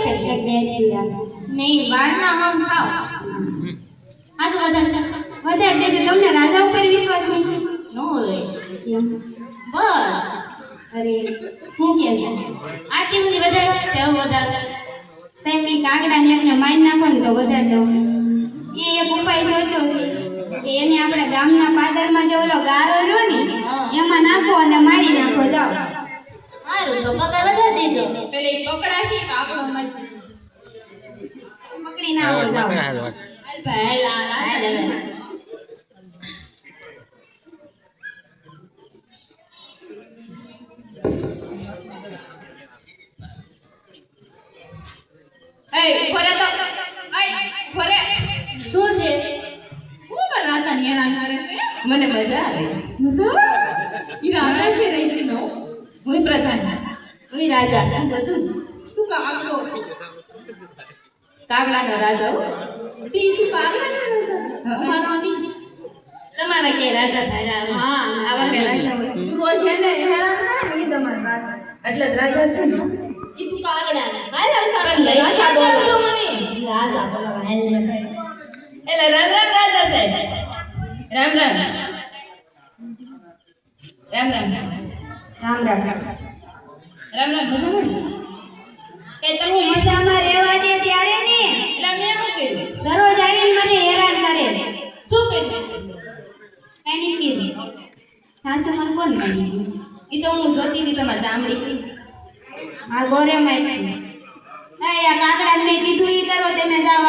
એક બે દિયા નહીં વાળના હમ ખાઓ આ શું વધારે દેજો તમને રાજા ઉપર વિશ્વાસ નથી નો હોય એમ બસ અરે હું કે છે આ કેમની વધારે છે વધારે તમે કાગડા ને એકને મારી નાખો ને તો વધારે દઉં એ એક ઉપાય સોચ્યો કે એને આપણે ગામના પાદરમાં જે ઓલો ગારો રહ્યો ને એમાં નાખો અને મારી નાખો જાઓ સારું તો પગાર વધારે દેજો પેલે પકડાશી કાપડો માં પકડી ના આવો જાઓ હાલ ભાઈ હાલ હવે એ ખોરે તો ખોરે શું છે હું પણ રાતા ને હેરાન કરે છે મને મજા આવે ઈ રાતા છે રહી નો હું પ્રધાન હું રાજા હું બધું તું કાગડો કાગડાનો રાજા હો તી તું કાગડા ને મારો ની તમારા કે રાજા થાય હા આવા કે રાજા હોય તું રોજ એને હેરાન કરે ને ઈ તમાર રાજા એટલે જ રાજા છે ને ઈ તું કાગડા ને હાલ અવસરણ લઈ રાજા બોલો મને રાજા બોલો હાલ એટલે રામ રામ રાજા સાહેબ રામ રામ રામ રામ રામ રામ રામ રામ બધું કે તમે મજામાં રહેવા દે ત્યારે ને એટલે મેં શું કર્યું દરરોજ આવીને મને હેરાન કરે શું કર્યું કઈ નહીં કીધું સાસુ મને કોણ કરી ઈ તો હું જોતી હતી તમારી ચામડી આ ગોરે માં આ કાકડા મેં કીધું ઈ કરો તમે જાવ